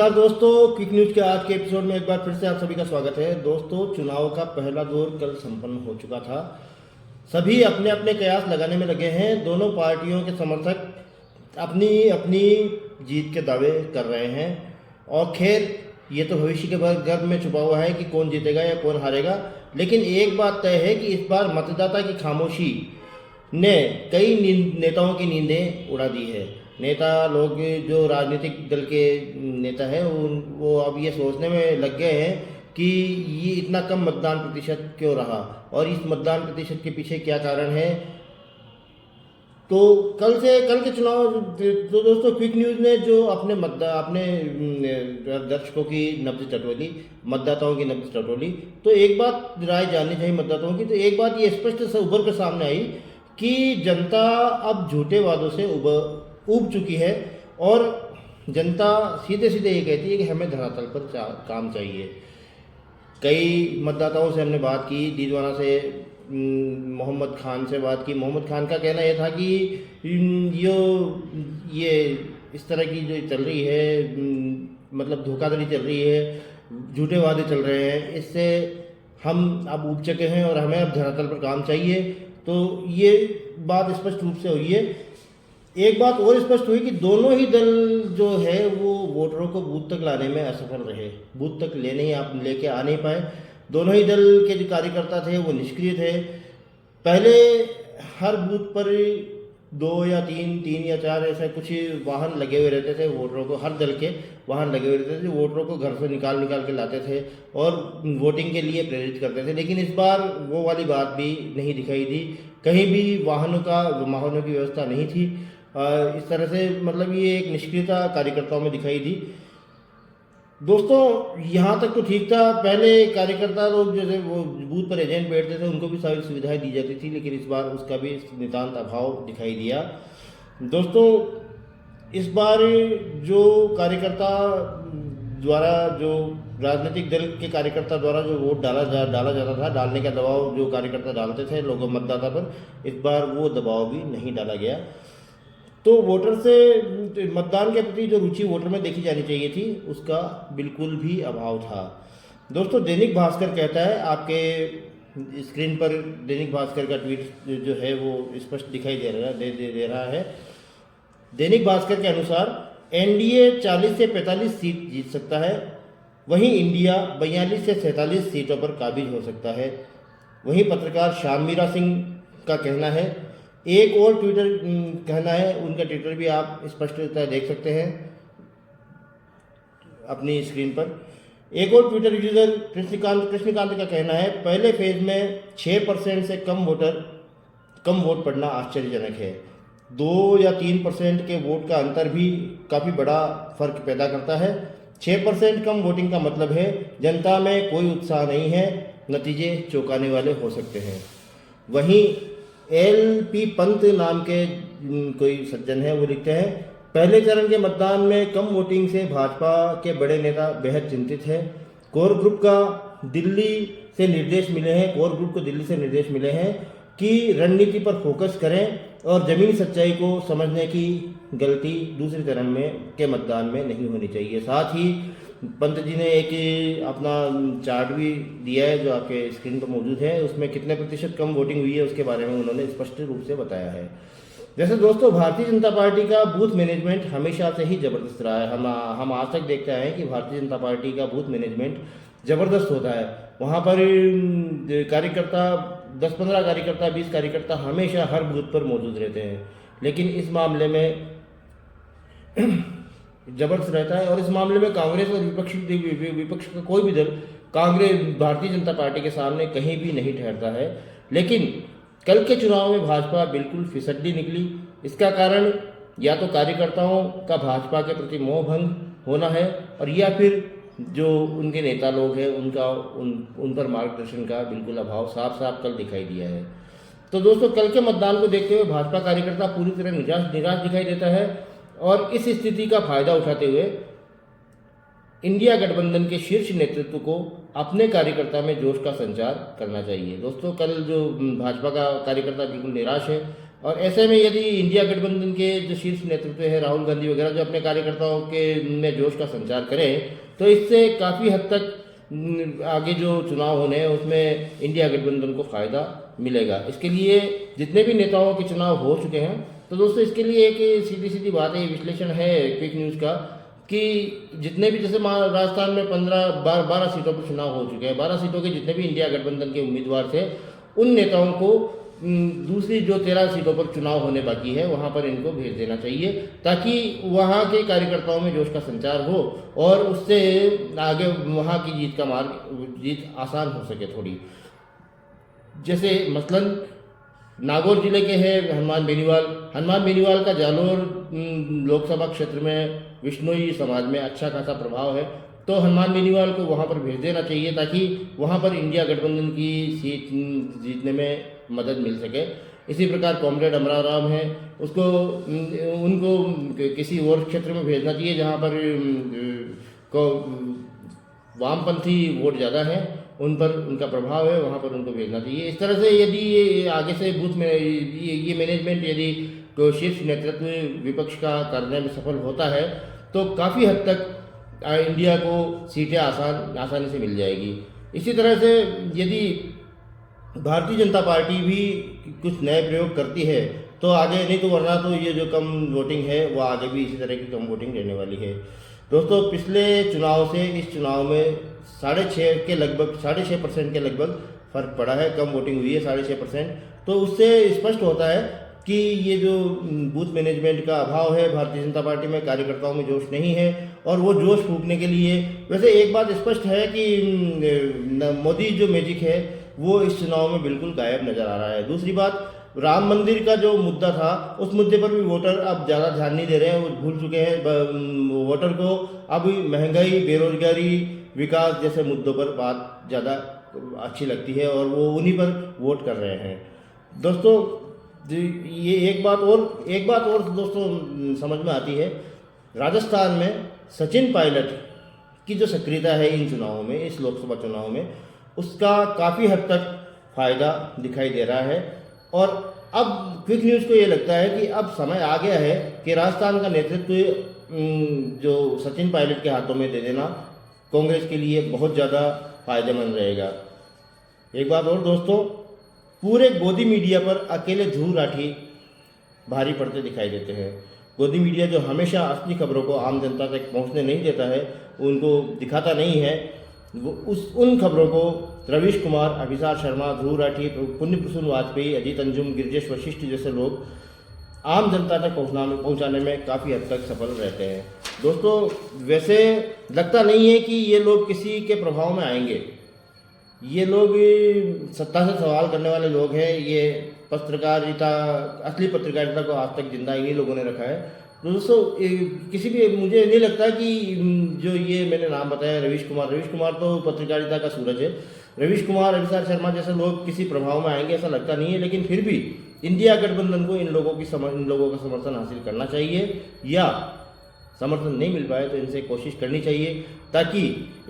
नमस्कार दोस्तों, quick news के आज के एपिसोड में एक बार फिर से आप सभी का स्वागत है। दोस्तों, चुनाव का पहला दौर कल संपन्न हो चुका था। सभी अपने अपने कयास लगाने में लगे हैं। दोनों पार्टियों के समर्थक अपनी अपनी जीत के दावे कर रहे हैं और खैर ये तो भविष्य के गर्भ में छुपा हुआ है कि कौन जीतेगा या कौन हारेगा। लेकिन एक बात तय है कि इस बार मतदाता की खामोशी ने कई नेताओं की नींदें उड़ा दी है। नेता लोग, जो राजनीतिक दल के नेता हैं, वो अब ये सोचने में लग गए हैं कि ये इतना कम मतदान प्रतिशत क्यों रहा और इस मतदान प्रतिशत के पीछे क्या कारण है। तो कल के चुनाव तो दोस्तों क्विक न्यूज़ ने जो अपने दर्शकों की नब्ज टटोली, मतदाताओं की नब्ज टटोली, तो एक बात राय जाननी चाहिए मतदाताओं की। तो एक बात ये स्पष्ट से उभर कर सामने आई कि जनता अब झूठे वादों से ऊब चुकी है और जनता सीधे सीधे ये कहती है कि हमें धरातल पर काम चाहिए। कई मतदाताओं से हमने बात की, दीदवाना से मोहम्मद खान से बात की। मोहम्मद खान का कहना यह था कि ये इस तरह की जो चल रही है, मतलब धोखाधड़ी चल रही है, झूठे वादे चल रहे हैं, इससे हम अब ऊब चुके हैं और हमें अब धरातल पर काम चाहिए। तो ये बात स्पष्ट रूप से हुई है। एक बात और स्पष्ट हुई कि दोनों ही दल जो है वो वोटरों को बूथ तक लाने में असफल रहे, बूथ तक लेके आ नहीं पाए। दोनों ही दल के जो कार्यकर्ता थे वो निष्क्रिय थे। पहले हर बूथ पर 2 या 3 या 4 ऐसे कुछ वाहन लगे हुए रहते थे, वोटरों को, हर दल के वाहन लगे हुए रहते थे, वोटरों को घर से निकाल के लाते थे और वोटिंग के लिए प्रेरित करते थे। लेकिन इस बार वो वाली बात भी नहीं दिखाई दी, कहीं भी वाहनों की व्यवस्था नहीं थी। इस तरह से मतलब ये एक निष्क्रियता कार्यकर्ताओं में दिखाई दी। दोस्तों, यहाँ तक तो ठीक था। पहले कार्यकर्ता लोग जैसे वो बूथ पर एजेंट बैठते थे, उनको भी सारी सुविधाएं दी जाती थी, लेकिन इस बार उसका भी नितांत अभाव दिखाई दिया। दोस्तों, इस बार जो कार्यकर्ता द्वारा, जो राजनीतिक दल के कार्यकर्ता द्वारा जो वोट डाला जाता था, डालने का दबाव जो कार्यकर्ता डालते थे लोगों मतदाता पर, इस बार वो दबाव भी नहीं डाला गया। तो वोटर से मतदान के प्रति जो रुचि वोटर में देखी जानी चाहिए थी, उसका बिल्कुल भी अभाव था। दोस्तों, दैनिक भास्कर कहता है, आपके स्क्रीन पर दैनिक भास्कर का ट्वीट जो है वो स्पष्ट दिखाई दे रहा है। दैनिक भास्कर के अनुसार एनडीए 40 से 45 सीट जीत सकता है, वहीं इंडिया 42 से 47 सीटों पर काबिज हो सकता है। वहीं पत्रकार श्याम मीरा सिंह का कहना है, एक और ट्विटर कहना है, उनका ट्विटर भी आप स्पष्टता देख सकते हैं अपनी स्क्रीन पर। एक और ट्विटर यूजर कृष्णकांत का कहना है, पहले फेज में 6% से कम वोट पड़ना आश्चर्यजनक है। 2 या 3% के वोट का अंतर भी काफ़ी बड़ा फर्क पैदा करता है। 6% कम वोटिंग का मतलब है जनता में कोई उत्साह नहीं है, नतीजे चौंकाने वाले हो सकते हैं। वहीं LP पंत नाम के कोई सज्जन है, वो लिखते हैं, पहले चरण के मतदान में कम वोटिंग से भाजपा के बड़े नेता बेहद चिंतित हैं। कोर ग्रुप को दिल्ली से निर्देश मिले हैं कि रणनीति पर फोकस करें और जमीनी सच्चाई को समझने की गलती दूसरे चरण के मतदान में नहीं होनी चाहिए। साथ ही पंत जी ने एक अपना चार्ट भी दिया है जो आपके स्क्रीन पर मौजूद है, उसमें कितने प्रतिशत कम वोटिंग हुई है उसके बारे में उन्होंने स्पष्ट रूप से बताया है। जैसे दोस्तों, भारतीय जनता पार्टी का बूथ मैनेजमेंट हमेशा से ही ज़बरदस्त रहा है। हम आज तक देखते आए हैं कि भारतीय जनता पार्टी का बूथ मैनेजमेंट ज़बरदस्त होता है। वहाँ पर कार्यकर्ता 10-15 कार्यकर्ता, 20 कार्यकर्ता हमेशा हर बूथ पर मौजूद रहते हैं, लेकिन इस मामले में जबरदस्त रहता है। और इस मामले में कांग्रेस और विपक्ष का कोई भी दल भारतीय जनता पार्टी के सामने कहीं भी नहीं ठहरता है। लेकिन कल के चुनाव में भाजपा बिल्कुल फिसड्डी निकली। इसका कारण या तो कार्यकर्ताओं का भाजपा के प्रति मोह भंग होना है, और या फिर जो उनके नेता लोग हैं उन पर मार्गदर्शन का बिल्कुल अभाव साफ कल दिखाई दिया है। तो दोस्तों, कल के मतदान को देखते हुए भाजपा कार्यकर्ता पूरी तरह निराश दिखाई देता है और इस स्थिति का फायदा उठाते हुए इंडिया गठबंधन के शीर्ष नेतृत्व को अपने कार्यकर्ता में जोश का संचार करना चाहिए। दोस्तों, कल जो भाजपा का कार्यकर्ता बिल्कुल निराश है और ऐसे में यदि इंडिया गठबंधन के जो शीर्ष नेतृत्व है, राहुल गांधी वगैरह, जो अपने कार्यकर्ताओं के में जोश का संचार करें, तो इससे काफ़ी हद तक आगे जो चुनाव होने हैं उसमें इंडिया गठबंधन को फ़ायदा मिलेगा। इसके लिए जितने भी नेताओं के चुनाव हो चुके हैं, तो दोस्तों इसके लिए एक सीधी सीधी बात है, विश्लेषण है क्विक न्यूज़ का, कि जितने भी, जैसे राजस्थान में 12 सीटों पर चुनाव हो चुके हैं, 12 सीटों के जितने भी इंडिया गठबंधन के उम्मीदवार थे, उन नेताओं को दूसरी जो 13 सीटों पर चुनाव होने बाकी है वहाँ पर इनको भेज देना चाहिए, ताकि वहाँ के कार्यकर्ताओं में जोश का संचार हो और उससे आगे वहाँ की जीत आसान हो सके थोड़ी। जैसे मसलन नागौर जिले के हैं हनुमान बेनीवाल का जालोर लोकसभा क्षेत्र में विश्नोई समाज में अच्छा खासा प्रभाव है, तो हनुमान बेनीवाल को वहाँ पर भेज देना चाहिए ताकि वहाँ पर इंडिया गठबंधन की सीट जीतने में मदद मिल सके। इसी प्रकार कॉमरेड अमरा राम है, उनको किसी और क्षेत्र में भेजना चाहिए जहाँ पर वामपंथी वोट ज़्यादा है, उन पर उनका प्रभाव है, वहाँ पर उनको भेजना चाहिए। इस तरह से यदि ये आगे से बूथ में ये मैनेजमेंट यदि शीर्ष नेतृत्व विपक्ष का करने में सफल होता है, तो काफ़ी हद तक इंडिया को सीटें आसानी से मिल जाएगी। इसी तरह से यदि भारतीय जनता पार्टी भी कुछ नए प्रयोग करती है तो आगे, नहीं तो वरना तो ये जो कम वोटिंग है वो आगे भी इसी तरह की कम वोटिंग रहने वाली है। दोस्तों, पिछले चुनाव से इस चुनाव में 6.5% के लगभग फ़र्क पड़ा है, कम वोटिंग हुई है 6.5%। तो उससे स्पष्ट होता है कि ये जो बूथ मैनेजमेंट का अभाव है भारतीय जनता पार्टी में, कार्यकर्ताओं में जोश नहीं है, और वो जोश फूंकने के लिए, वैसे एक बात स्पष्ट है कि मोदी जो मैजिक है वो इस चुनाव में बिल्कुल गायब नज़र आ रहा है। दूसरी बात, राम मंदिर का जो मुद्दा था उस मुद्दे पर भी वोटर अब ज़्यादा ध्यान नहीं दे रहे हैं, वो भूल चुके हैं। वोटर को अब महंगाई, बेरोजगारी, विकास जैसे मुद्दों पर बात ज़्यादा अच्छी लगती है और वो उन्हीं पर वोट कर रहे हैं। दोस्तों, ये एक बात और दोस्तों समझ में आती है, राजस्थान में सचिन पायलट की जो सक्रियता है इन चुनावों में, इस लोकसभा चुनाव में, उसका काफ़ी हद तक फ़ायदा दिखाई दे रहा है। और अब क्विक न्यूज़ को ये लगता है कि अब समय आ गया है कि राजस्थान का नेतृत्व जो सचिन पायलट के हाथों में दे देना कांग्रेस के लिए बहुत ज़्यादा फायदेमंद रहेगा। एक बात और दोस्तों, पूरे गोदी मीडिया पर अकेले ध्रुव राठी भारी पड़ते दिखाई देते हैं। गोदी मीडिया जो हमेशा असली खबरों को आम जनता तक पहुंचने नहीं देता है, उनको दिखाता नहीं है, उन खबरों को रवीश कुमार, अभिसार शर्मा, ध्रुव राठी, पुण्य प्रसून वाजपेयी, अजीत अंजुम, गिरिजेश वशिष्ठ जैसे लोग आम जनता तक पहुंचाने में काफ़ी हद तक सफल रहते हैं। दोस्तों, वैसे लगता नहीं है कि ये लोग किसी के प्रभाव में आएंगे। ये लोग सत्ता से सवाल करने वाले लोग हैं। ये पत्रकारिता, असली पत्रकारिता को आज तक जिंदा इन्हीं लोगों ने रखा है। दोस्तों, किसी भी, मुझे नहीं लगता कि जो ये मैंने नाम बताया, रवीश कुमार तो पत्रकारिता का सूरज है। रवीश कुमार, अभिसार शर्मा जैसे लोग किसी प्रभाव में आएंगे ऐसा लगता नहीं है। लेकिन फिर भी इंडिया गठबंधन को इन लोगों का समर्थन हासिल करना चाहिए, या समर्थन नहीं मिल पाए तो इनसे कोशिश करनी चाहिए ताकि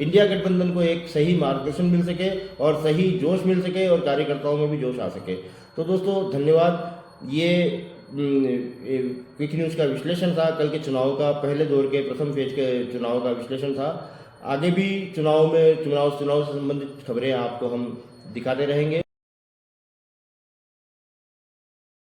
इंडिया गठबंधन को एक सही मार्गदर्शन मिल सके और सही जोश मिल सके और कार्यकर्ताओं में भी जोश आ सके। तो दोस्तों, धन्यवाद। ये क्विक न्यूज़ का विश्लेषण था, कल के चुनाव का, पहले दौर के प्रथम फेज के चुनाव का विश्लेषण था। आगे भी चुनाव से संबंधित खबरें आपको हम दिखाते रहेंगे।